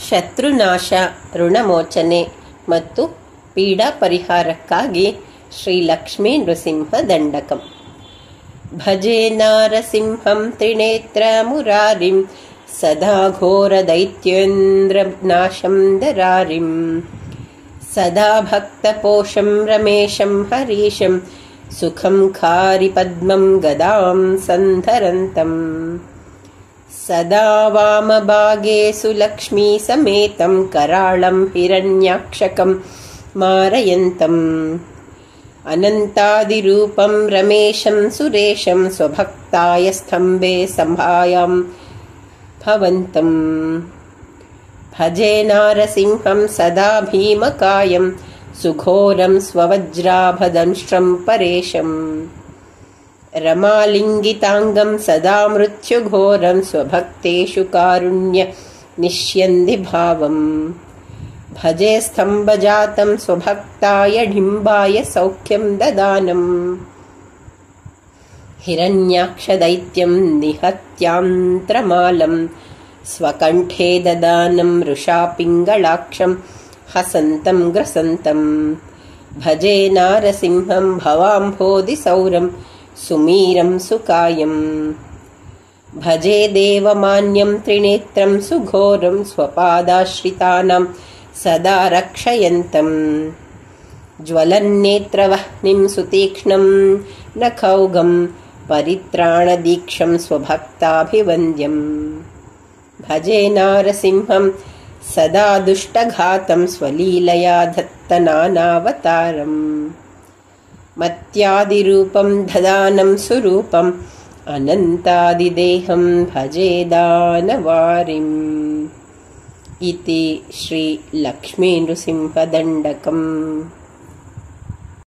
ಶತ್ರುನಾಶ, ಋಣಮೋಚನೆ ಮತ್ತು ಪೀಡಾ ಪರಿಹಾರಕ್ಕಾಗಿ ಶ್ರೀ ಲಕ್ಷ್ಮೀ ನೃಸಿಂಹ ದಂಡಕಂ. ಭಜೆ ನಾರಸಿಂಹಂ ತ್ರಿನೇತ್ರ ಮುರಾರಿಂ ಸದಾ ಘೋರ ದೈತ್ಯೇಂದ್ರ ನಾಶಂ ದರಾರಿಂ ಸದಾ ಭಕ್ತಪೋಷಂ ರಮೇಶಂ ಹರೀಶಂ ಸುಖಂ ಖಾರಿ ಪದ್ಮಂ ಗದಾಂ ಸಂಧರಂತಂ ಸದಾ ವಾಮಭಾಗೆ ಸುಲಕ್ಷ್ಮೀ ಸಮೇತಂ ಕರಾಳಂ ಹಿರಣ್ಯಾಕ್ಷಕಂ ಮಾರಯಂತಂ ಅನಂತಾದಿರೂಪಂ ರಮೇಶಂ ಸುರೇಶಂ ಸ್ವಭಕ್ತಾಯ ಸ್ತಂಭೆ ಸಂಭಾಯಾಂ ಭವಂತಂ. ಭಜೆ ನಾರಸಿಂಹಂ ಸದಾ ಭೀಮಕಾಯಂ ಸುಘೋರಂ ಸ್ವವಜ್ರಾಭದಂಶ್ರಂ ಪರೇಶಂ ರಮಾಲಿಂಗಿತಾಂಗಂ ಸದಾ ಮೃತ್ಯುಘೋರಂ ಸ್ವಭಕ್ತೇಷು ಕಾರುಣ್ಯ ನಿಶ್ಯಂದಿ ಭಾವಂ. ಭಜೆ ಸ್ತಂಭಜಾತಂ ಸ್ವಭಕ್ತಾಯ ಡಿಂಬಾಯ ಸೌಖ್ಯಂ ದದಾನಂ ಹಿರಣ್ಯಾಕ್ಷ ದೈತ್ಯಂ ನಿಹತ್ಯಾಂತ್ರಮಾಲಂ ಸ್ವಕಂಠೇ ದದಾನಂ ವೃಷಾ ಪಿಂಗಳಾಕ್ಷಂ ಹಸಂತಂ ಗ್ರಸಂತಂ. ಭಜೆ ನಾರಸಿಂಹಂ ಭವಾಂಭೋಧಿ ಸೌರಂ ಸುಮೀರಂ ಸುಕಾಯಂ. ಭಜೆ ದೇವಮಾನ್ಯಂ ತ್ರಿನೇತ್ರಂ ಸುಘೋರಂ ಸ್ವಪಾದಾಶ್ರಿತಾನಾಂ ಸದಾ ರಕ್ಷಯಂತಂ. ಜ್ವಲನ್ನೇತ್ರವಹ್ನಿಂ ಸುತೀಕ್ಷ್ಣಂ ನಖೌಗಂ ಪರಿತ್ರಾಣದೀಕ್ಷಂ ಸ್ವಭಕ್ತಾಭಿವಂದ್ಯಂ. ಭಜೆ ನಾರಸಿಂಹಂ ಸದಾ ದುಷ್ಟಘಾತಂ ಸ್ವಲೀಲಯಾ ಧತ್ತನಾನಾವತಾರಂ. ಮತ್ಯಾದಿರೂಪಂ ದದಾನಂ ಸುರೂಪಂ ಅನಂತಾದಿದೇಹಂ ಭಜೆ ದಾನವಾರಿಂ. ಇತಿ ಶ್ರೀ ಲಕ್ಷ್ಮೀ ನೃಸಿಂಹ ದಂಡಕಂ.